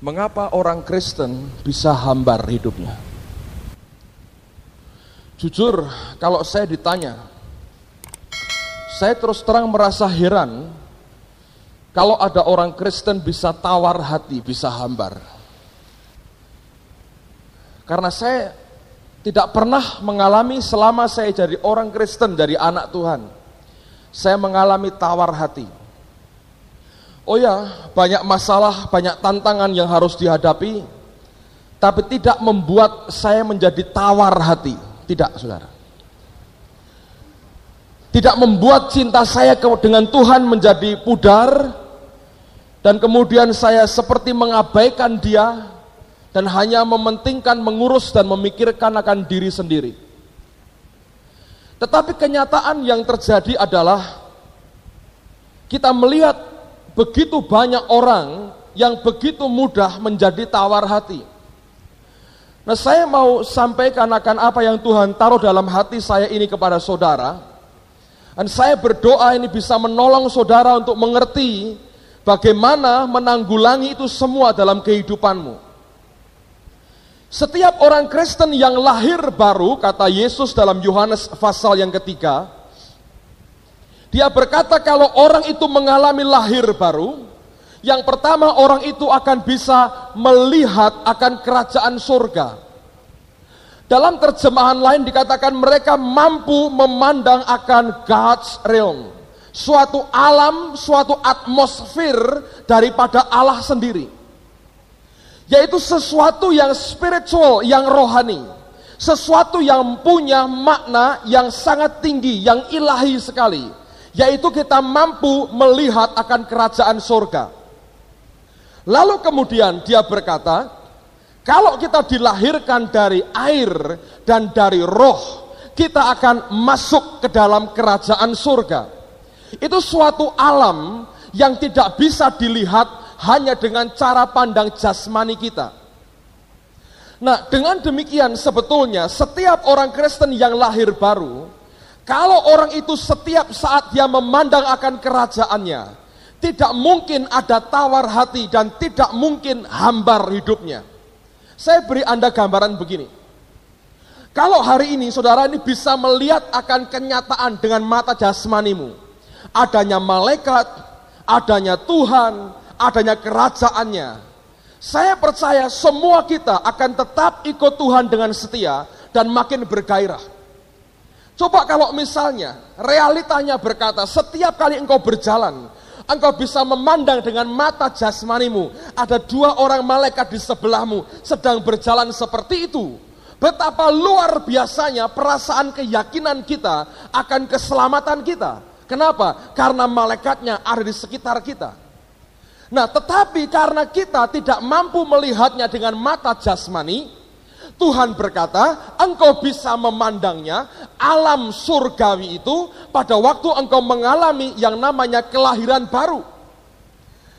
Mengapa orang Kristen bisa hambar hidupnya? Jujur, kalau saya ditanya, saya terus terang merasa heran kalau ada orang Kristen bisa tawar hati, bisa hambar. Karena saya tidak pernah mengalami selama saya jadi orang Kristen, jadi anak Tuhan, saya mengalami tawar hati. Oh ya, banyak masalah, banyak tantangan yang harus dihadapi, tapi tidak membuat saya menjadi tawar hati. Tidak, saudara. Tidak membuat cinta saya dengan Tuhan menjadi pudar, dan kemudian saya seperti mengabaikan Dia, dan hanya mementingkan, mengurus, dan memikirkan akan diri sendiri. Tetapi kenyataan yang terjadi adalah, kita melihat begitu banyak orang yang begitu mudah menjadi tawar hati. Nah, saya mau sampaikan akan apa yang Tuhan taruh dalam hati saya ini kepada saudara. Dan saya berdoa ini bisa menolong saudara untuk mengerti bagaimana menanggulangi itu semua dalam kehidupanmu. Setiap orang Kristen yang lahir baru, kata Yesus dalam Yohanes pasal yang ketiga, Dia berkata kalau orang itu mengalami lahir baru, yang pertama orang itu akan bisa melihat akan kerajaan surga. Dalam terjemahan lain dikatakan mereka mampu memandang akan God's realm, suatu alam, suatu atmosfer daripada Allah sendiri, yaitu sesuatu yang spiritual, yang rohani, sesuatu yang punya makna yang sangat tinggi, yang ilahi sekali, yaitu kita mampu melihat akan kerajaan surga. Lalu kemudian dia berkata, kalau kita dilahirkan dari air dan dari roh, kita akan masuk ke dalam kerajaan surga. Itu suatu alam yang tidak bisa dilihat hanya dengan cara pandang jasmani kita. Nah, dengan demikian sebetulnya setiap orang Kristen yang lahir baru, kalau orang itu setiap saat dia memandang akan kerajaannya, tidak mungkin ada tawar hati dan tidak mungkin hambar hidupnya. Saya beri Anda gambaran begini. Kalau hari ini saudara ini bisa melihat akan kenyataan dengan mata jasmanimu, adanya malaikat, adanya Tuhan, adanya kerajaannya, saya percaya semua kita akan tetap ikut Tuhan dengan setia dan makin bergairah. Coba kalau misalnya realitanya berkata setiap kali engkau berjalan, engkau bisa memandang dengan mata jasmanimu, ada dua orang malaikat di sebelahmu sedang berjalan seperti itu. Betapa luar biasanya perasaan keyakinan kita akan keselamatan kita. Kenapa? Karena malaikatnya ada di sekitar kita. Nah, tetapi karena kita tidak mampu melihatnya dengan mata jasmani, Tuhan berkata, engkau bisa memandangnya, alam surgawi itu, pada waktu engkau mengalami yang namanya kelahiran baru.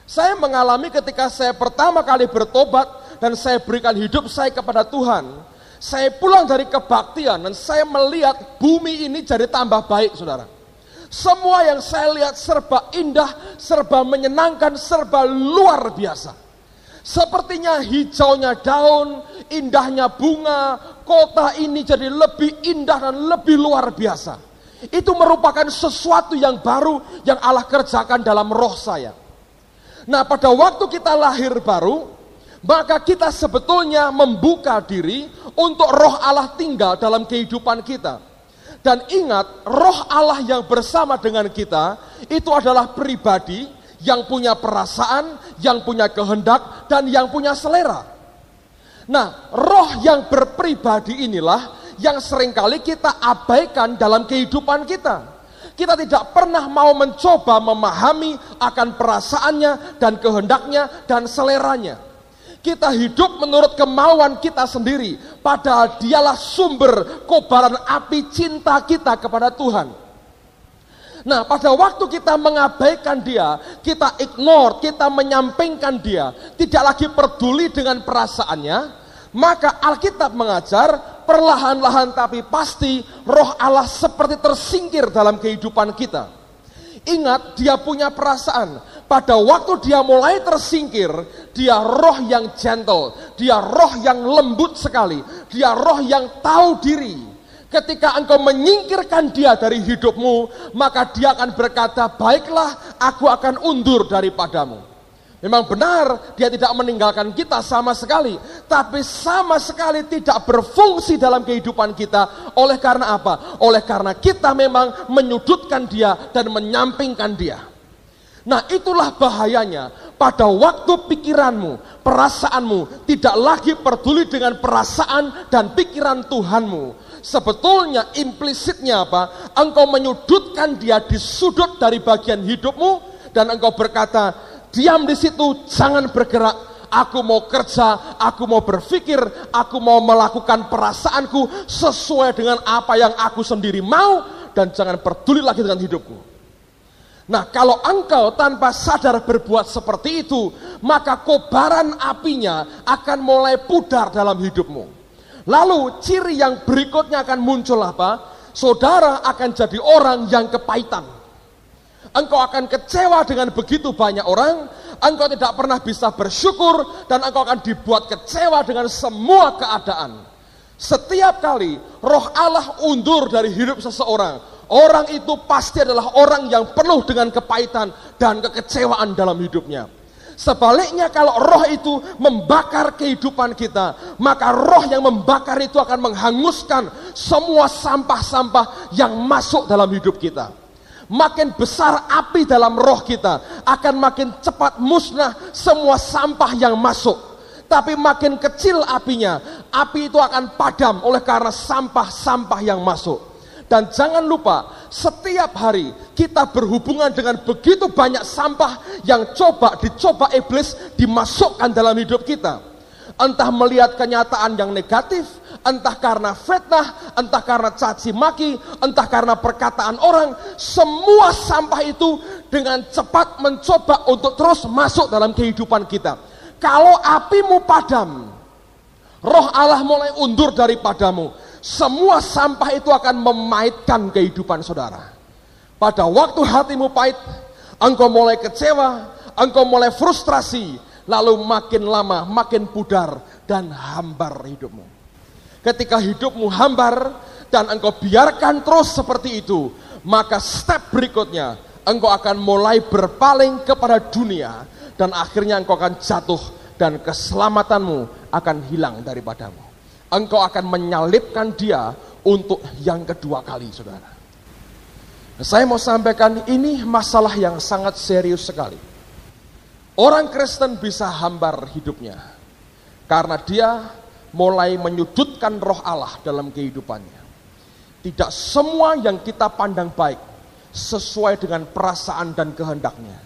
Saya mengalami ketika saya pertama kali bertobat, dan saya berikan hidup saya kepada Tuhan. Saya pulang dari kebaktian, dan saya melihat bumi ini jadi tambah baik, saudara. Semua yang saya lihat serba indah, serba menyenangkan, serba luar biasa. Sepertinya hijaunya daun, indahnya bunga, kota ini jadi lebih indah dan lebih luar biasa. Itu merupakan sesuatu yang baru yang Allah kerjakan dalam roh saya. Nah, pada waktu kita lahir baru, maka kita sebetulnya membuka diri untuk roh Allah tinggal dalam kehidupan kita. Dan ingat, roh Allah yang bersama dengan kita, itu adalah pribadi yang punya perasaan, yang punya kehendak, dan yang punya selera. Nah, roh yang berpribadi inilah yang seringkali kita abaikan dalam kehidupan kita. Kita tidak pernah mau mencoba memahami akan perasaannya, dan kehendaknya, dan seleranya. Kita hidup menurut kemauan kita sendiri, padahal dialah sumber kobaran api cinta kita kepada Tuhan. Nah, pada waktu kita mengabaikan dia, kita ignore, kita menyampingkan dia, tidak lagi peduli dengan perasaannya, maka Alkitab mengajar, perlahan-lahan tapi pasti roh Allah seperti tersingkir dalam kehidupan kita. Ingat, dia punya perasaan. pada waktu dia mulai tersingkir, dia roh yang gentle, dia roh yang lembut sekali, dia roh yang tahu diri. Ketika engkau menyingkirkan dia dari hidupmu, maka dia akan berkata, baiklah, aku akan undur daripadamu. Memang benar, dia tidak meninggalkan kita sama sekali, tapi sama sekali tidak berfungsi dalam kehidupan kita. Oleh karena apa? Oleh karena kita memang menyudutkan dia dan menyampingkan dia. Nah, itulah bahayanya pada waktu pikiranmu, perasaanmu tidak lagi peduli dengan perasaan dan pikiran Tuhanmu. Sebetulnya implisitnya apa? Engkau menyudutkan dia di sudut dari bagian hidupmu dan engkau berkata, diam di situ, jangan bergerak. Aku mau kerja, aku mau berpikir, aku mau melakukan perasaanku sesuai dengan apa yang aku sendiri mau, dan jangan peduli lagi dengan hidupku. Nah, kalau engkau tanpa sadar berbuat seperti itu, maka kobaran apinya akan mulai pudar dalam hidupmu. Lalu ciri yang berikutnya akan muncul apa? Saudara akan jadi orang yang kepahitan. Engkau akan kecewa dengan begitu banyak orang, engkau tidak pernah bisa bersyukur, dan engkau akan dibuat kecewa dengan semua keadaan. Setiap kali roh Allah undur dari hidup seseorang, orang itu pasti adalah orang yang penuh dengan kepahitan dan kekecewaan dalam hidupnya. Sebaliknya, kalau roh itu membakar kehidupan kita, maka roh yang membakar itu akan menghanguskan semua sampah-sampah yang masuk dalam hidup kita. Makin besar api dalam roh kita, akan makin cepat musnah semua sampah yang masuk. Tapi makin kecil apinya, api itu akan padam oleh karena sampah-sampah yang masuk. Dan jangan lupa, setiap hari kita berhubungan dengan begitu banyak sampah yang dicoba iblis dimasukkan dalam hidup kita. Entah melihat kenyataan yang negatif, entah karena fitnah, entah karena caci maki, entah karena perkataan orang, semua sampah itu dengan cepat mencoba untuk terus masuk dalam kehidupan kita. Kalau apimu padam, roh Allah mulai undur daripadamu, semua sampah itu akan memahitkan kehidupan saudara. Pada waktu hatimu pahit, engkau mulai kecewa, engkau mulai frustrasi, lalu makin lama makin pudar dan hambar hidupmu. Ketika hidupmu hambar dan engkau biarkan terus seperti itu, maka step berikutnya engkau akan mulai berpaling kepada dunia, dan akhirnya engkau akan jatuh dan keselamatanmu akan hilang daripadamu. Engkau akan menyalibkan dia untuk yang kedua kali, saudara. Saya mau sampaikan, ini masalah yang sangat serius sekali. Orang Kristen bisa hambar hidupnya karena dia mulai menyudutkan roh Allah dalam kehidupannya. Tidak semua yang kita pandang baik sesuai dengan perasaan dan kehendaknya.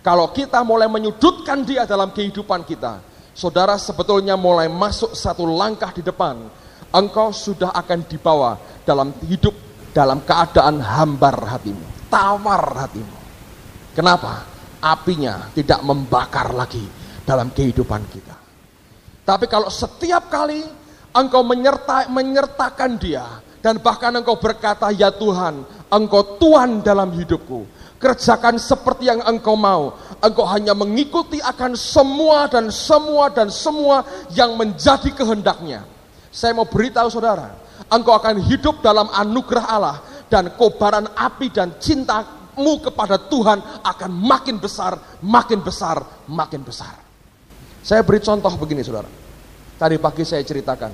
Kalau kita mulai menyudutkan dia dalam kehidupan kita, saudara sebetulnya mulai masuk satu langkah di depan. Engkau sudah akan dibawa dalam hidup dalam keadaan hambar hatimu, tawar hatimu. Kenapa? Apinya tidak membakar lagi dalam kehidupan kita. Tapi kalau setiap kali engkau menyertakan dia, dan bahkan engkau berkata, ya Tuhan, engkau Tuhan dalam hidupku, kerjakan seperti yang engkau mau, engkau hanya mengikuti akan semua yang menjadi kehendaknya. Saya mau beritahu saudara, engkau akan hidup dalam anugerah Allah, dan kobaran api dan cinta kepada Tuhan akan makin besar, makin besar, makin besar. Saya beri contoh begini, saudara. Tadi pagi saya ceritakan,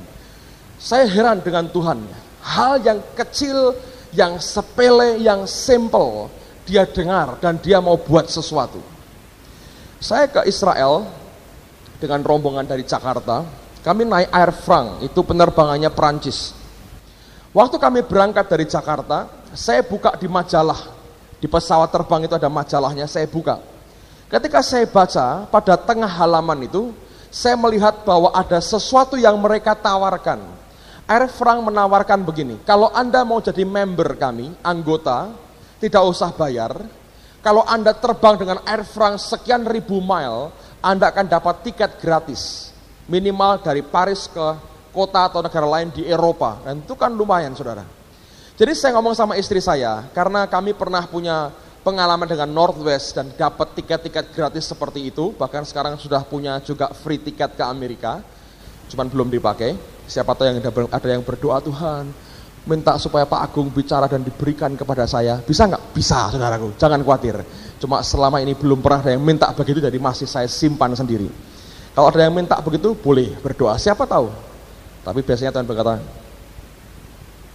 saya heran dengan Tuhan. Hal yang kecil, yang sepele, yang simple, dia dengar dan dia mau buat sesuatu. Saya ke Israel dengan rombongan dari Jakarta. Kami naik Air France, itu penerbangannya Perancis. Waktu kami berangkat dari Jakarta, saya buka di majalah. Di pesawat terbang itu ada majalahnya, saya buka. Ketika saya baca, pada tengah halaman itu, saya melihat bahwa ada sesuatu yang mereka tawarkan. Air France menawarkan begini, kalau Anda mau jadi member kami, anggota, tidak usah bayar. Kalau Anda terbang dengan Air France sekian ribu mile, Anda akan dapat tiket gratis. Minimal dari Paris ke kota atau negara lain di Eropa. Dan itu kan lumayan, saudara. Jadi saya ngomong sama istri saya, karena kami pernah punya pengalaman dengan Northwest dan dapat tiket-tiket gratis seperti itu, bahkan sekarang sudah punya juga free tiket ke Amerika, cuman belum dipakai. Siapa tahu yang ada yang berdoa, Tuhan minta supaya Pak Agung bicara dan diberikan kepada saya. Bisa nggak? Bisa, saudaraku, jangan khawatir. Cuma selama ini belum pernah ada yang minta begitu, jadi masih saya simpan sendiri. Kalau ada yang minta begitu, boleh berdoa, siapa tahu. Tapi biasanya Tuhan berkata,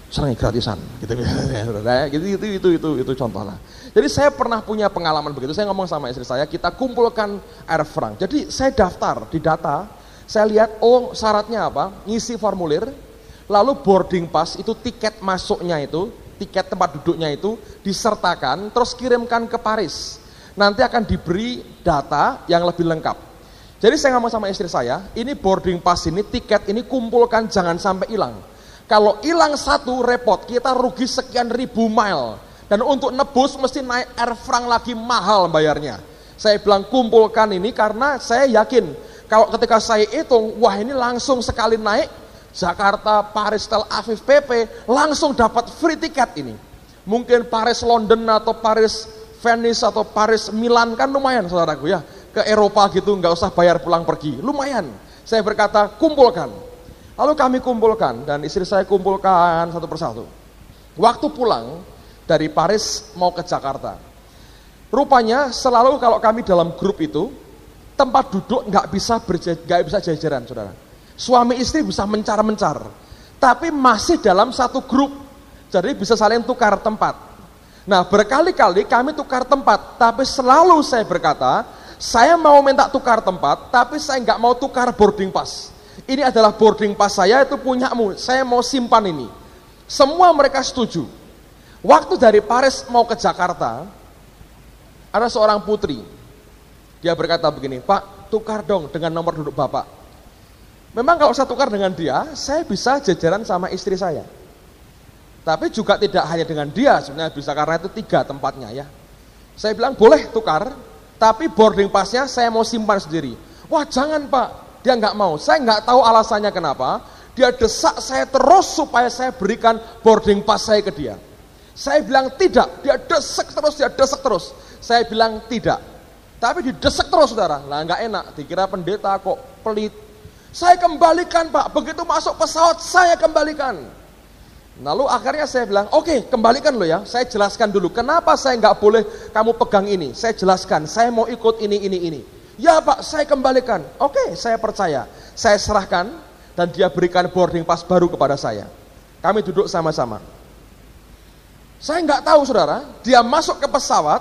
serangi gratisan, itu contoh lah. Jadi saya pernah punya pengalaman begitu. Saya ngomong sama istri saya, kita kumpulkan air franc. Jadi saya daftar di data, saya lihat, oh syaratnya apa? Ngisi formulir, lalu boarding pass itu tiket masuknya itu, tiket tempat duduknya itu disertakan, terus kirimkan ke Paris. Nanti akan diberi data yang lebih lengkap. Jadi saya ngomong sama istri saya, ini boarding pass ini, tiket ini kumpulkan jangan sampai hilang. Kalau hilang satu repot, kita rugi sekian ribu mile. Dan untuk nebus mesti naik air franc lagi mahal bayarnya. Saya bilang kumpulkan ini karena saya yakin, kalau ketika saya hitung, wah ini langsung sekali naik, Jakarta, Paris, Tel Aviv, PP, langsung dapat free tiket ini. Mungkin Paris, London, atau Paris, Venice, atau Paris, Milan, kan lumayan saudaraku ya. Ke Eropa gitu, nggak usah bayar pulang pergi, lumayan. Saya berkata, kumpulkan. Lalu kami kumpulkan, dan istri saya kumpulkan satu persatu. Waktu pulang dari Paris mau ke Jakarta, rupanya selalu kalau kami dalam grup itu, tempat duduk nggak bisa jajaran, saudara. Suami istri bisa mencar-mencar, tapi masih dalam satu grup, jadi bisa saling tukar tempat. Nah berkali-kali kami tukar tempat, tapi selalu saya berkata, saya mau minta tukar tempat, tapi saya nggak mau tukar boarding pass. Ini adalah boarding pass saya, itu punyamu, saya mau simpan ini. Semua mereka setuju. Waktu dari Paris mau ke Jakarta, ada seorang putri, dia berkata begini, Pak, tukar dong dengan nomor duduk Bapak. Memang kalau saya tukar dengan dia, saya bisa jajaran sama istri saya. Tapi juga tidak hanya dengan dia, sebenarnya bisa, karena itu 3 tempatnya ya. Saya bilang boleh tukar, tapi boarding passnya saya mau simpan sendiri. Wah jangan Pak, dia nggak mau. Saya nggak tahu alasannya kenapa. Dia desak saya terus supaya saya berikan boarding pass saya ke dia. Saya bilang tidak, dia desek terus. Saya bilang tidak, tapi didesek terus saudara. Lah nggak enak, dikira pendeta kok pelit. Saya kembalikan Pak, begitu masuk pesawat saya kembalikan. Lalu akhirnya saya bilang, oke, kembalikan lo ya. Saya jelaskan dulu, kenapa saya nggak boleh kamu pegang ini. Saya jelaskan, saya mau ikut ini. Ya Pak, saya kembalikan. Oke, saya percaya. Saya serahkan dan dia berikan boarding pass baru kepada saya. Kami duduk sama-sama. Saya nggak tahu saudara, dia masuk ke pesawat,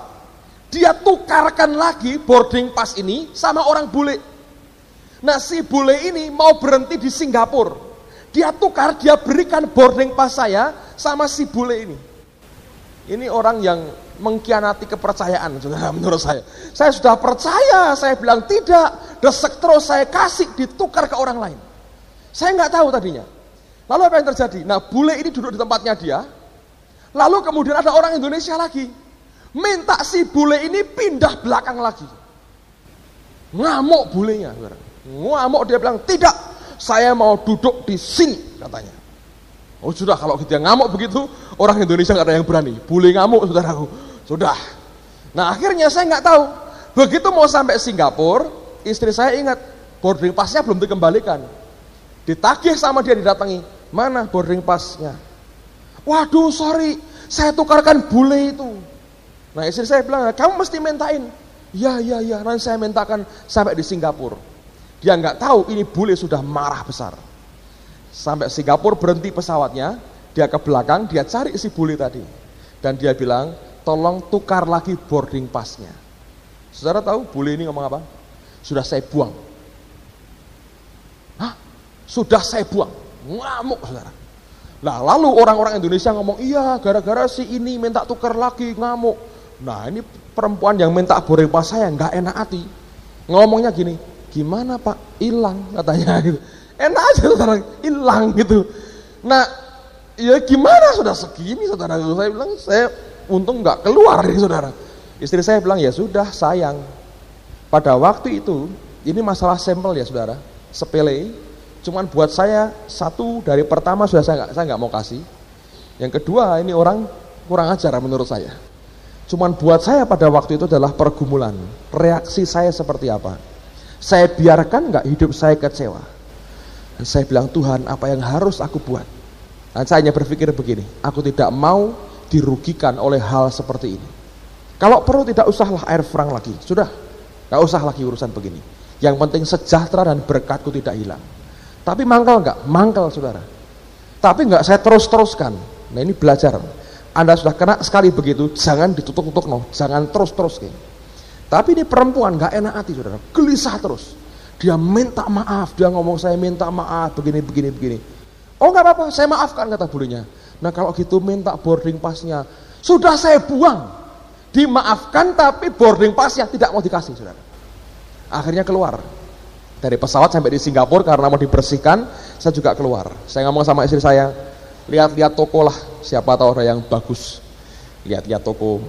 dia tukarkan lagi boarding pass ini sama orang bule. Nah si bule ini mau berhenti di Singapura, dia tukar, dia berikan boarding pass saya sama si bule ini. Ini orang yang mengkhianati kepercayaan saudara menurut saya. Saya sudah percaya, saya bilang tidak, desek terus saya kasih, ditukar ke orang lain. Saya nggak tahu tadinya. Lalu apa yang terjadi? Nah bule ini duduk di tempatnya dia. Lalu kemudian ada orang Indonesia lagi, minta si bule ini pindah belakang lagi. Ngamuk bulenya, ngamuk, dia bilang, tidak, saya mau duduk di sini, katanya. Oh sudah, kalau dia ngamuk begitu, orang Indonesia nggak ada yang berani. Bule ngamuk, saudaraku, sudah. Nah akhirnya saya nggak tahu, begitu mau sampai Singapura, istri saya ingat, boarding passnya belum dikembalikan. Ditagih sama dia, didatangi, mana boarding passnya? Waduh, sorry, saya tukarkan bule itu. Nah istri saya bilang, kamu mesti mintain. Ya, nanti saya mintakan sampai di Singapura. Dia nggak tahu ini bule sudah marah besar. Sampai Singapura berhenti pesawatnya, dia ke belakang, dia cari si bule tadi. Dan dia bilang, tolong tukar lagi boarding passnya. Saudara tahu bule ini ngomong apa? Sudah saya buang. Hah? Sudah saya buang. Ngamuk saudara. Nah lalu orang-orang Indonesia ngomong, iya gara-gara si ini minta tukar lagi, ngamuk. Nah ini perempuan yang minta boarding pass saya nggak enak hati. Ngomongnya gini, gimana Pak, hilang katanya gitu. Enak aja saudara, hilang gitu. Nah ya gimana, sudah segini saudara. Saya bilang, saya untung nggak keluar nih saudara. Istri saya bilang, ya sudah sayang. Pada waktu itu, ini masalah sampel ya saudara, sepele. Cuman buat saya, satu dari pertama sudah saya nggak mau kasih. Yang kedua, ini orang kurang ajar menurut saya. Cuman buat saya pada waktu itu adalah pergumulan. Reaksi saya seperti apa? Saya biarkan nggak hidup saya kecewa? Dan saya bilang, Tuhan, apa yang harus aku buat? Dan saya hanya berpikir begini, aku tidak mau dirugikan oleh hal seperti ini. Kalau perlu tidak usahlah air frang lagi, sudah, nggak usah lagi urusan begini. Yang penting sejahtera dan berkatku tidak hilang. Tapi mangkal nggak? Mangkal, saudara. Tapi nggak saya terus-teruskan. Nah ini belajar. Anda sudah kena sekali begitu, jangan ditutuk-tutuk, no. Jangan terus-terus. Tapi ini perempuan gak enak hati, saudara, gelisah terus. Dia minta maaf, dia ngomong saya minta maaf, begini. Oh gak apa-apa, saya maafkan, kata bulinya. Nah kalau gitu minta boarding passnya. Sudah saya buang, dimaafkan tapi boarding passnya tidak mau dikasih, saudara. Akhirnya keluar dari pesawat sampai di Singapura karena mau dibersihkan, saya juga keluar. Saya ngomong sama istri saya, lihat-lihat toko lah, siapa tahu ada yang bagus. Lihat-lihat toko.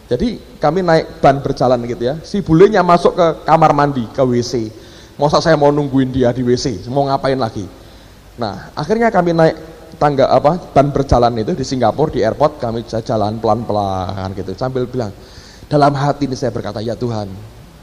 Jadi kami naik ban berjalan gitu ya. Si bulenya masuk ke kamar mandi, ke WC. Masa saya mau nungguin dia di WC, mau ngapain lagi? Nah, akhirnya kami naik ban berjalan itu di Singapura, di airport. Kami jalan pelan-pelan gitu, sambil bilang, dalam hati ini saya berkata, ya Tuhan,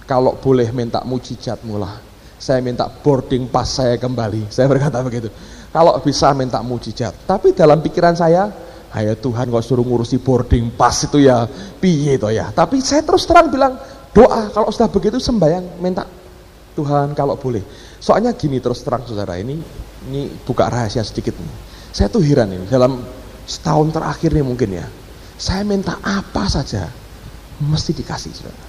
kalau boleh minta mujizat-Mu lah, saya minta boarding pass saya kembali. Saya berkata begitu. Kalau bisa minta mujizat. Tapi dalam pikiran saya, ayo Tuhan kok suruh ngurusi boarding pass itu ya, piye toh ya. Tapi saya terus terang bilang, doa, kalau sudah begitu sembahyang, minta Tuhan kalau boleh. Soalnya gini, terus terang saudara, ini buka rahasia sedikit nih. Saya tuh heran ini, dalam setahun terakhir nih mungkin ya, saya minta apa saja, mesti dikasih, saudara.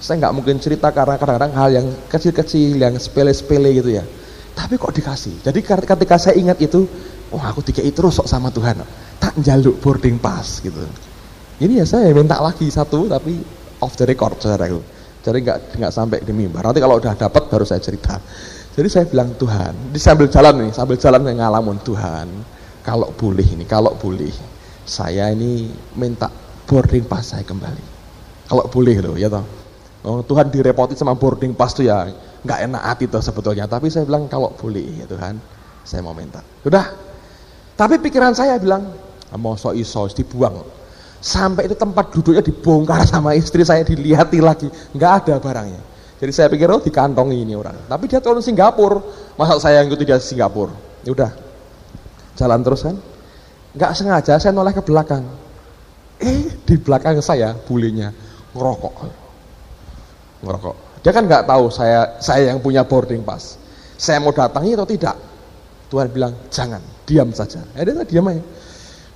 Saya nggak mungkin cerita karena kadang-kadang hal yang kecil-kecil, yang sepele-sepele gitu ya. Tapi kok dikasih. Jadi ketika saya ingat itu, oh aku dikasih terus sok sama Tuhan, tak njaluk boarding pass gitu. Ini ya saya minta lagi satu, tapi off the record, saudaraku. Jadi nggak sampai di mimbar. Nanti kalau udah dapat baru saya cerita. Jadi saya bilang, Tuhan, sambil jalan saya ngalamun, Tuhan, kalau boleh saya ini minta boarding pass saya kembali. Kalau boleh loh, ya toh. Oh, Tuhan direpoti sama boarding pass tuh ya nggak enak hati tuh sebetulnya, tapi saya bilang kalau boleh ya Tuhan, saya mau minta. Udah. Tapi pikiran saya bilang, mau iso dibuang. Sampai itu tempat duduknya dibongkar sama istri saya, dilihati lagi, nggak ada barangnya. Jadi saya pikir dikantongi ini orang. Tapi dia turun Singapura, masa saya ngikuti dia Singapura. Ya udah. Jalan terus kan. Nggak sengaja saya noleh ke belakang. Di belakang saya bulinya ngerokok. Dia kan nggak tahu saya yang punya boarding pass. Saya mau datangi atau tidak? Tuhan bilang jangan, diam saja. Dia diam aja.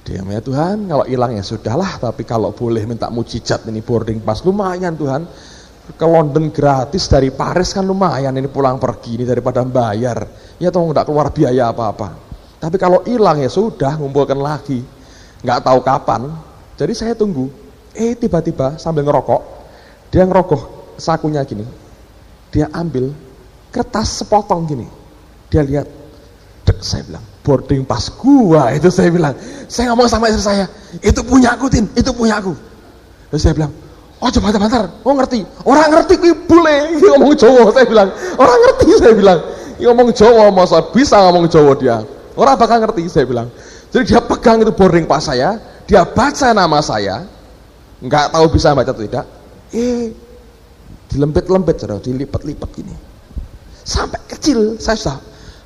Diam ya Tuhan, kalau hilang ya sudahlah. Tapi kalau boleh minta mujizat ini boarding pass, lumayan Tuhan. Ke London gratis dari Paris kan lumayan ini pulang pergi ini daripada bayar. Ya toh nggak keluar biaya apa-apa. Tapi kalau hilang ya sudah, ngumpulkan lagi. Nggak tahu kapan. Jadi saya tunggu. Tiba-tiba sambil ngerokok, dia ngerogoh sakunya gini, dia ambil kertas sepotong gini, dia lihat, saya bilang boarding pass gua itu, saya bilang, saya ngomong sama istri saya, itu punya aku Tin, itu punya aku. Terus saya bilang, oh coba bentar, ngerti, orang ngerti kui bule, ngomong Jawa, saya bilang, orang ngerti, saya bilang, ngomong Jawa, masa bisa ngomong Jawa dia, orang bakal ngerti, saya bilang. Jadi dia pegang itu boarding pass saya, dia baca nama saya, nggak tahu bisa baca atau tidak, dilempit-lempit, dilipat-lipat gini sampai kecil. Saya sudah,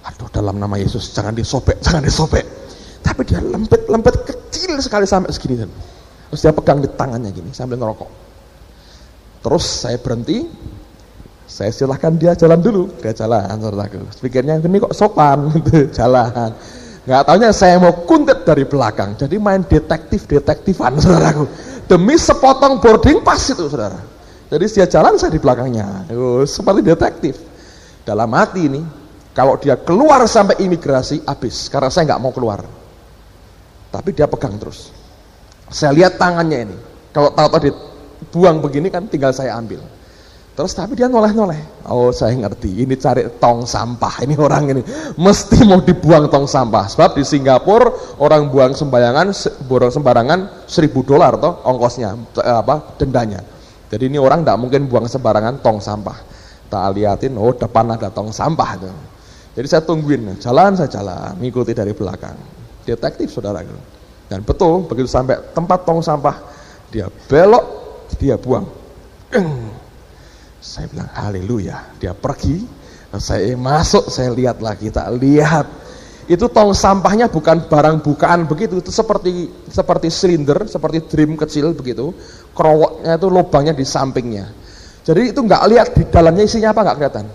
aduh dalam nama Yesus jangan disobek. Tapi dia lempit-lempit kecil sekali sampai segini. Terus dia pegang di tangannya gini sambil ngerokok. Terus saya berhenti, saya silahkan dia jalan dulu. Dia jalan, saudaraku. Pikirnya ini kok sopan gitu, jalan. Nggak taunya saya mau kuntit dari belakang. Jadi main detektifan, saudaraku. Demi sepotong boarding pass itu, saudara. Jadi dia jalan, saya di belakangnya. Seperti detektif. Dalam hati ini, kalau dia keluar sampai imigrasi, habis. Karena saya nggak mau keluar. Tapi dia pegang terus. Saya lihat tangannya ini. Kalau tahu-tahu dibuang begini kan tinggal saya ambil. Terus tapi dia noleh-noleh. Oh saya ngerti, ini cari tong sampah. Ini orang ini mesti mau dibuang tong sampah. Sebab di Singapura orang buang sembarangan $1.000 toh ongkosnya, dendanya. Jadi ini orang tidak mungkin buang sembarangan tong sampah. Tak liatin, oh depan ada tong sampah itu. Jadi saya tungguin, saya jalan, mengikuti dari belakang. Detektif, saudara. Dan betul, begitu sampai tempat tong sampah, Dia belok, dia buang. Saya bilang haleluya. Dia pergi, saya masuk, saya lihat lagi, tak lihat. Itu tong sampahnya bukan barang bukaan begitu, itu seperti silinder, seperti drum kecil begitu. Kerowoknya itu lubangnya di sampingnya. Jadi itu nggak lihat di dalamnya isinya apa, nggak kelihatan.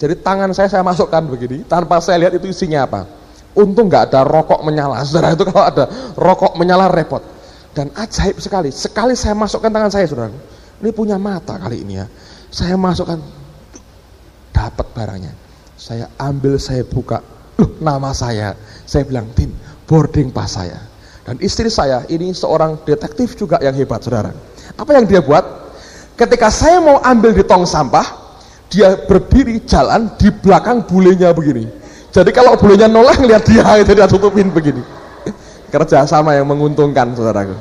Jadi tangan saya masukkan begini, tanpa saya lihat itu isinya apa. Untung nggak ada rokok menyala. Saudara, itu kalau ada rokok menyala repot. Dan ajaib sekali saya masukkan tangan saya, saudara, ini punya mata kali ini ya. Saya masukkan, dapat barangnya. Saya ambil, saya buka, nama saya bilang, Tin, boarding pass saya. Dan istri saya ini seorang detektif juga yang hebat, saudara. Apa yang dia buat? Ketika saya mau ambil di tong sampah, dia berdiri jalan di belakang bulenya begini. Jadi kalau bulenya nolak, ngeliat dia, itu dia tutupin begini. Kerja sama yang menguntungkan, saudaraku.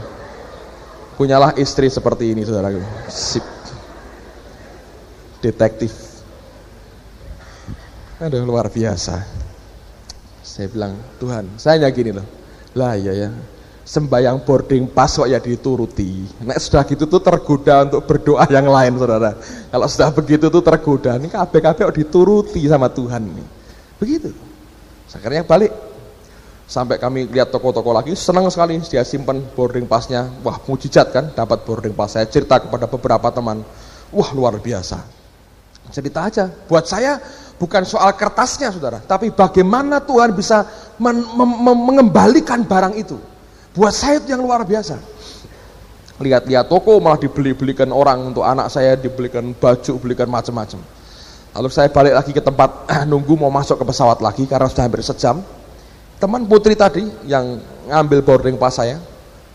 Punyalah istri seperti ini, saudaraku. Sip. Detektif. Aduh, luar biasa. Saya bilang, Tuhan, saya gini loh. Lah ya, sembayang boarding pass kok ya dituruti. Nek sudah gitu tuh tergoda untuk berdoa yang lain, saudara. Kalau sudah begitu tuh tergoda. Ini kabeh-kabeh kok dituruti sama Tuhan nih. Begitu. Akhirnya balik. Sampai kami lihat toko-toko lagi, senang sekali dia simpan boarding passnya. Wah, mujizat kan, dapat boarding pass. Saya cerita kepada beberapa teman. Wah, luar biasa. Cerita aja. Buat saya bukan soal kertasnya, saudara, tapi bagaimana Tuhan bisa mengembalikan barang itu. Buat saya itu yang luar biasa. Lihat-lihat toko malah dibeli-belikan orang untuk anak saya, dibelikan baju, belikan macam-macam. Lalu saya balik lagi ke tempat nunggu mau masuk ke pesawat lagi karena sudah hampir sejam. Teman putri tadi yang ngambil boarding pass saya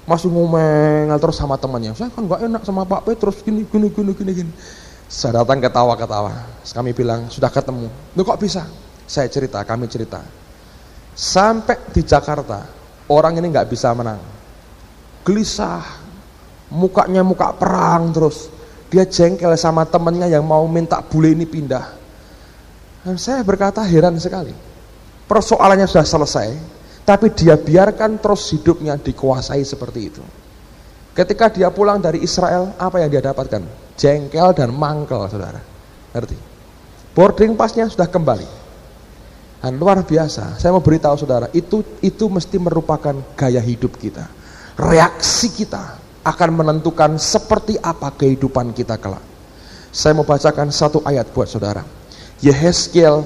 masih ngomel terus sama temannya. Saya kan nggak enak sama Pak Petrus gini. Saya datang ketawa-ketawa. Kami bilang sudah ketemu. Loh kok bisa? Kami cerita. Sampai di Jakarta orang ini nggak bisa menang. Gelisah, mukanya muka perang terus. Dia jengkel sama temannya yang mau minta bule ini pindah. Dan saya berkata heran sekali. Persoalannya sudah selesai, tapi dia biarkan terus hidupnya dikuasai seperti itu. Ketika dia pulang dari Israel, apa yang dia dapatkan? Jengkel dan mangkel, saudara. Ngerti? Boarding passnya sudah kembali. Dan luar biasa. Saya mau beritahu saudara, itu mesti merupakan gaya hidup kita. Reaksi kita akan menentukan seperti apa kehidupan kita kelak. Saya mau bacakan satu ayat buat saudara. Yehezkiel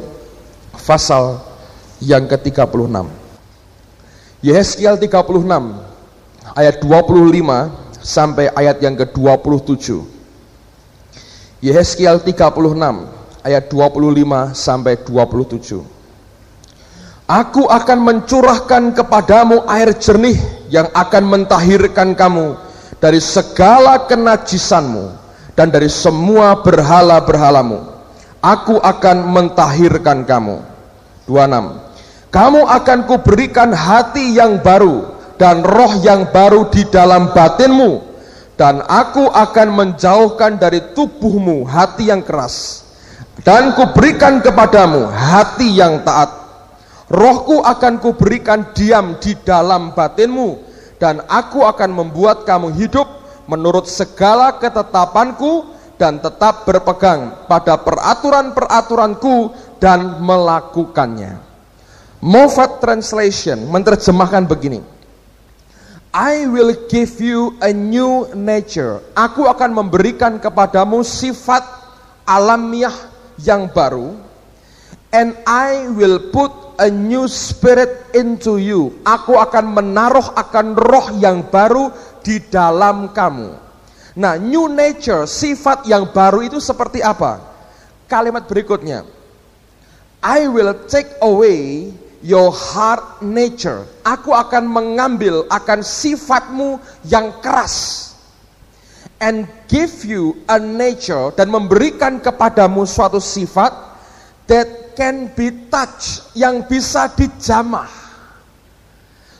pasal yang ke-36. Yehezkiel 36 ayat 25 sampai ayat yang ke-27. Yehezkiel 36 ayat 25 sampai 27. Aku akan mencurahkan kepadamu air jernih yang akan mentahirkan kamu dari segala kenajisanmu dan dari semua berhala-berhalamu. Aku akan mentahirkan kamu. 26. Kamu akan kuberikan hati yang baru dan roh yang baru di dalam batinmu, dan aku akan menjauhkan dari tubuhmu hati yang keras, dan kuberikan kepadamu hati yang taat. Rohku akan kuberikan diam di dalam batinmu, dan aku akan membuat kamu hidup menurut segala ketetapanku dan tetap berpegang pada peraturan-peraturanku dan melakukannya. Moffat Translation menerjemahkan begini. I will give you a new nature. Aku akan memberikan kepadamu sifat alamiah yang baru. And I will put a new spirit into you. Aku akan menaruh akan roh yang baru di dalam kamu. Nah, new nature, sifat yang baru itu seperti apa? Kalimat berikutnya. I will take away your hard nature. Aku akan mengambil akan sifatmu yang keras. And give you a nature, dan memberikan kepadamu suatu sifat that can be touched, yang bisa dijamah.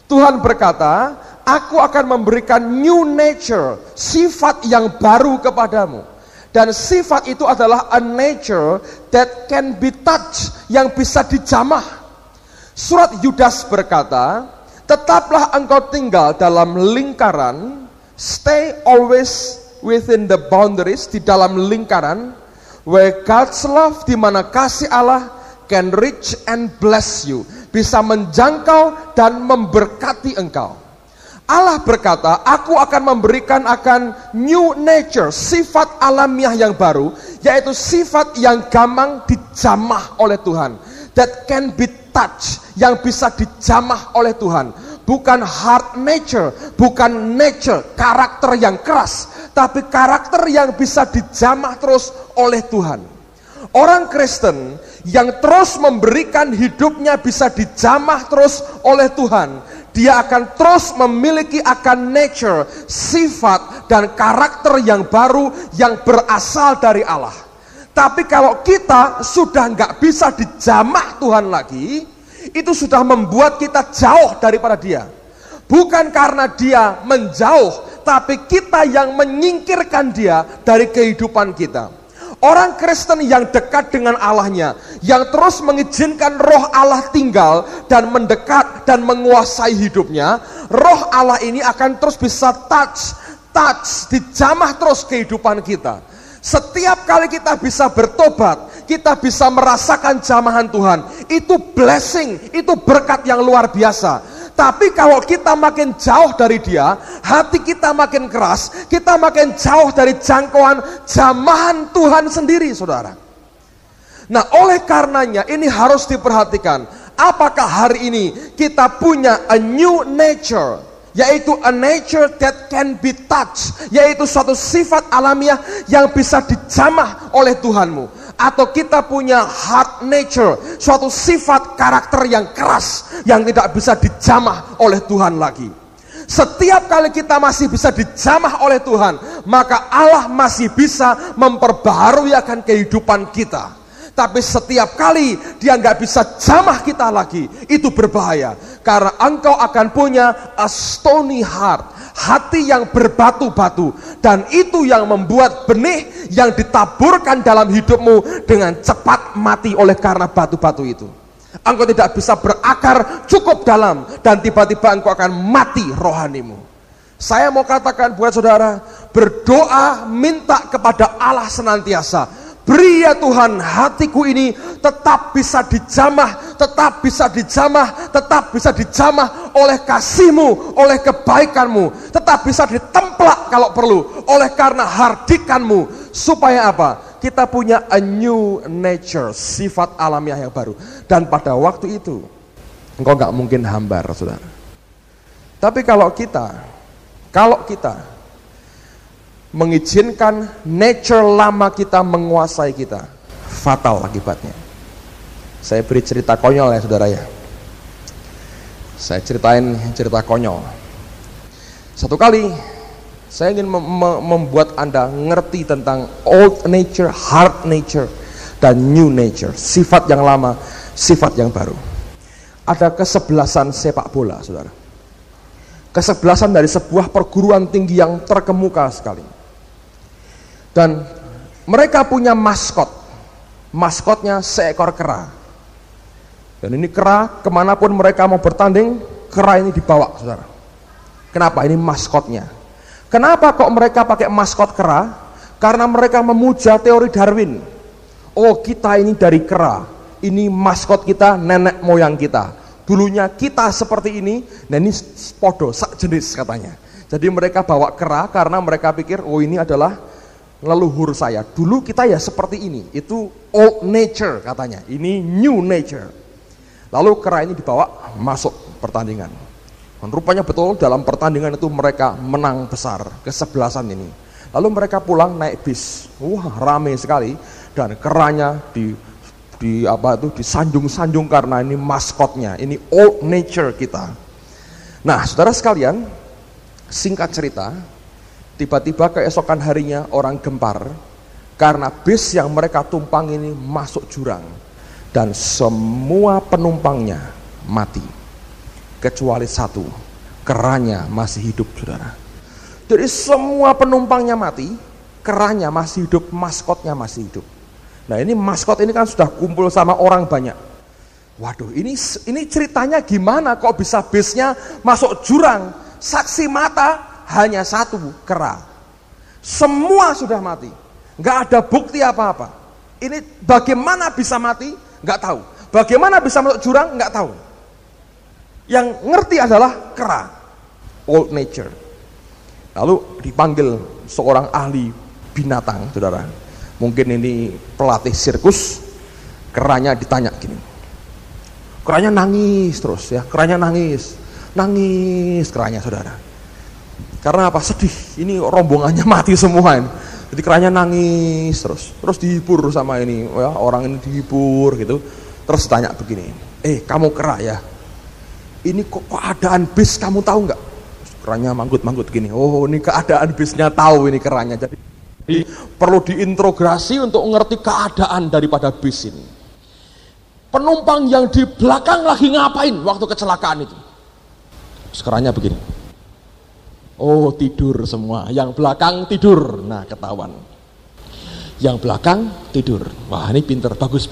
Tuhan berkata, aku akan memberikan new nature, sifat yang baru kepadamu. Dan sifat itu adalah a nature that can be touched, yang bisa dijamah. Surat Yudas berkata, tetaplah engkau tinggal dalam lingkaran Stay always within the boundaries, di dalam lingkaran where God's love, di mana kasih Allah can reach and bless you, bisa menjangkau dan memberkati engkau. Allah berkata, aku akan memberikan akan new nature, sifat alamiah yang baru, yaitu sifat yang gampang dijamah oleh Tuhan, that can be touched, yang bisa dijamah oleh Tuhan. Bukan hard nature, bukan nature, karakter yang keras, tapi karakter yang bisa dijamah terus oleh Tuhan. Orang Kristen yang terus memberikan hidupnya bisa dijamah terus oleh Tuhan, dia akan terus memiliki akan nature, sifat dan karakter yang baru yang berasal dari Allah. Tapi kalau kita sudah nggak bisa dijamah Tuhan lagi, itu sudah membuat kita jauh daripada dia. Bukan karena dia menjauh, tapi kita yang menyingkirkan dia dari kehidupan kita. Orang Kristen yang dekat dengan Allahnya, yang terus mengizinkan roh Allah tinggal dan mendekat dan menguasai hidupnya, roh Allah ini akan terus bisa touch, dijamah terus kehidupan kita. Setiap kali kita bisa bertobat, kita bisa merasakan jamahan Tuhan, itu blessing, itu berkat yang luar biasa. Tapi kalau kita makin jauh dari dia, hati kita makin keras, kita makin jauh dari jangkauan jamahan Tuhan sendiri, saudara. Nah, oleh karenanya ini harus diperhatikan. Apakah hari ini kita punya a new nature, yaitu a nature that can be touched, yaitu suatu sifat alamiah yang bisa dijamah oleh Tuhanmu. Atau kita punya hard nature, suatu sifat karakter yang keras, yang tidak bisa dijamah oleh Tuhan lagi. Setiap kali kita masih bisa dijamah oleh Tuhan, maka Allah masih bisa memperbaharui akan kehidupan kita. Tapi setiap kali dia nggak bisa jamah kita lagi, itu berbahaya. Karena engkau akan punya a stony heart, hati yang berbatu-batu. Dan itu yang membuat benih yang ditaburkan dalam hidupmu dengan cepat mati oleh karena batu-batu itu. Engkau tidak bisa berakar cukup dalam, dan tiba-tiba engkau akan mati rohanimu. Saya mau katakan buat saudara, berdoa minta kepada Allah senantiasa. Beri ya Tuhan, hatiku ini tetap bisa dijamah, tetap bisa dijamah, tetap bisa dijamah oleh kasih-Mu, oleh kebaikan-Mu, tetap bisa ditemplak kalau perlu oleh karena hardikan-Mu. Supaya apa? Kita punya a new nature, sifat alamiah yang baru. Dan pada waktu itu engkau gak mungkin hambar, saudara. Tapi kalau kita mengizinkan nature lama kita menguasai kita, fatal akibatnya. Saya beri cerita konyol ya saudara ya. Saya ceritain cerita konyol. Satu kali saya ingin membuat Anda ngerti tentang old nature, hard nature, dan new nature, sifat yang lama, sifat yang baru. Ada kesebelasan sepak bola, saudara. Kesebelasan dari sebuah perguruan tinggi yang terkemuka sekali. Dan mereka punya maskot. Maskotnya seekor kera. Dan ini kera, kemanapun mereka mau bertanding, kera ini dibawa, saudara. Kenapa? Ini maskotnya. Kenapa kok mereka pakai maskot kera? Karena mereka memuja teori Darwin. Oh, kita ini dari kera. Ini maskot kita, nenek moyang kita. Dulunya kita seperti ini, nah ini podo, sak jenis katanya. Jadi mereka bawa kera karena mereka pikir, oh ini adalah leluhur saya. Dulu kita ya seperti ini. Itu old nature katanya. Ini new nature. Lalu kera ini dibawa masuk pertandingan. Dan rupanya betul dalam pertandingan itu mereka menang besar, kesebelasan ini. Lalu mereka pulang naik bis. Wah, rame sekali. Dan keranya disanjung-sanjung karena ini maskotnya. Ini old nature kita. Nah, saudara sekalian, singkat cerita, tiba-tiba keesokan harinya orang gempar karena bis yang mereka tumpang ini masuk jurang dan semua penumpangnya mati kecuali satu, keranya masih hidup, saudara. Jadi semua penumpangnya mati, keranya masih hidup, maskotnya masih hidup. Nah, ini maskot ini kan sudah kumpul sama orang banyak. Waduh, ini ceritanya gimana kok bisa bisnya masuk jurang? Saksi mata hanya satu, kera. Semua sudah mati, nggak ada bukti apa-apa. Ini bagaimana bisa mati? Nggak tahu. Bagaimana bisa masuk jurang? Nggak tahu. Yang ngerti adalah kera, old nature. Lalu dipanggil seorang ahli binatang, saudara. Mungkin ini pelatih sirkus. Keranya ditanya gini. Keranya nangis terus ya, keranya nangis keranya, saudara. Karena apa? Sedih. Ini rombongannya mati semua ini. Jadi keranya nangis terus dihibur sama ini, ya, orang ini dihibur gitu. Terus tanya begini, kamu kera ya? Ini kok keadaan bis kamu tahu nggak? Keranya manggut-manggut gini. Oh, ini keadaan bisnya tahu ini keranya. Jadi perlu diintrogasi untuk ngerti keadaan daripada bis ini. Penumpang yang di belakang lagi ngapain waktu kecelakaan itu? Sekarangnya begini. Oh, tidur semua. Yang belakang tidur. Nah, ketahuan. Yang belakang tidur. Wah, ini pinter, bagus.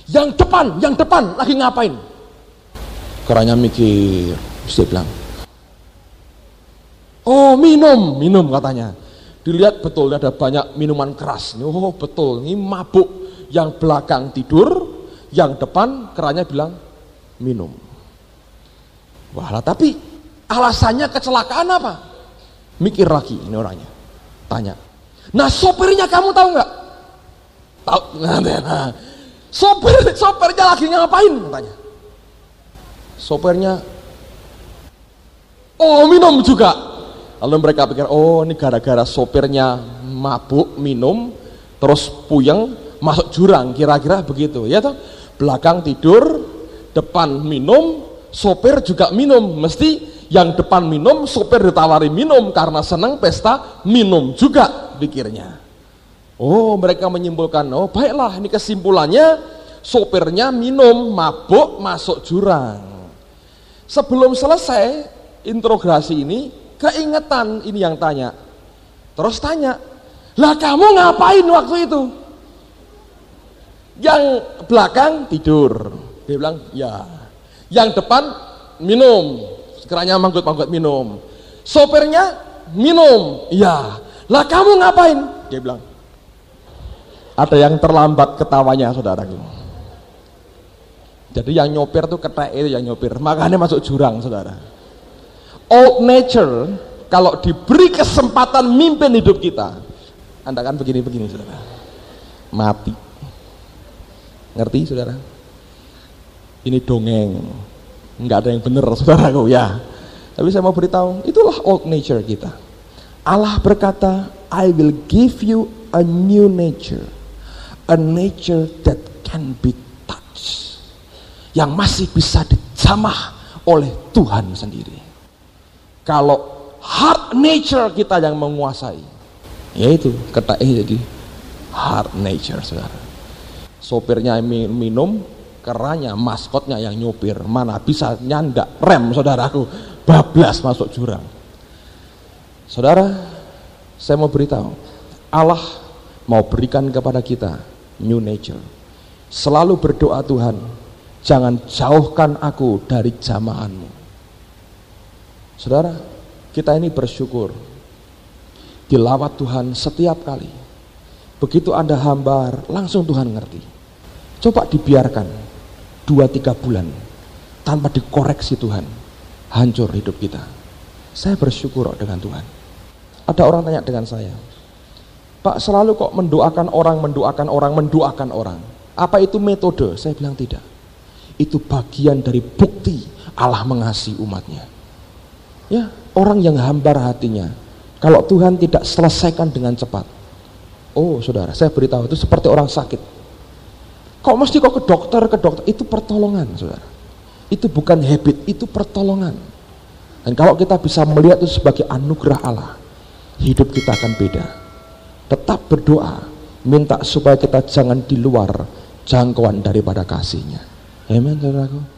Yang depan lagi ngapain? Keranya mikir. Terus dia bilang, oh, minum katanya. Dilihat betul ada banyak minuman keras. Oh, betul, ini mabuk. Yang belakang tidur, yang depan keranya bilang minum. Wah, tapi alasannya kecelakaan apa? Mikir lagi ini orangnya. Tanya. Nah, sopirnya kamu tahu nggak? Tahu. Nah, sopirnya lagi ngapain? Tanya. Sopirnya, oh, minum juga. Lalu mereka pikir, oh, ini gara-gara sopirnya mabuk, minum, terus puyeng, masuk jurang, kira-kira begitu, ya toh? Belakang tidur, depan minum, sopir juga minum. Mesti yang depan minum, sopir ditawari minum karena senang pesta minum juga, pikirnya. Oh, mereka menyimpulkan, oh baiklah, ini kesimpulannya sopirnya minum, mabuk, masuk jurang. Sebelum selesai interogasi ini, keingetan ini yang tanya. Terus tanya, lah kamu ngapain waktu itu? Yang belakang tidur. Dia bilang, ya. Yang depan minum. Sekiranya manggut-manggut minum. Sopirnya minum. Ya. Lah kamu ngapain? Dia bilang. Ada yang terlambat ketawanya, saudaraku. Jadi yang nyopir tuh ketek itu yang nyopir. Makanya masuk jurang, saudara. Old nature, kalau diberi kesempatan mimpin hidup kita, Anda kan begini-begini, saudara. Mati. Ngerti, saudara? Ini dongeng, nggak ada yang benar, saudaraku, ya. Tapi saya mau beritahu, itulah old nature kita. Allah berkata, I will give you a new nature, a nature that can be touched, yang masih bisa dijamah oleh Tuhan sendiri. Kalau hard nature kita yang menguasai, yaitu kata jadi hard nature, saudara. Sopirnya minum, keranya, maskotnya yang nyopir, mana bisa nyandak rem, saudaraku, bablas masuk jurang. Saudara, saya mau beritahu, Allah mau berikan kepada kita new nature. Selalu berdoa, Tuhan, jangan jauhkan aku dari jamahanmu. Saudara, kita ini bersyukur dilawat Tuhan setiap kali. Begitu Anda hambar, langsung Tuhan ngerti. Coba dibiarkan 2-3 bulan tanpa dikoreksi Tuhan, hancur hidup kita. Saya bersyukur dengan Tuhan. Ada orang tanya dengan saya, Pak, selalu kok mendoakan orang. Apa itu metode? Saya bilang tidak. Itu bagian dari bukti Allah mengasihi umatnya. Ya, orang yang hambar hatinya, kalau Tuhan tidak selesaikan dengan cepat, oh saudara, saya beritahu, itu seperti orang sakit. Kok mesti kok ke dokter, itu pertolongan, saudara. Itu bukan habit, itu pertolongan. Dan kalau kita bisa melihat itu sebagai anugerah Allah, hidup kita akan beda. Tetap berdoa, minta supaya kita jangan di luar jangkauan daripada kasih-Nya. Amen, saudaraku.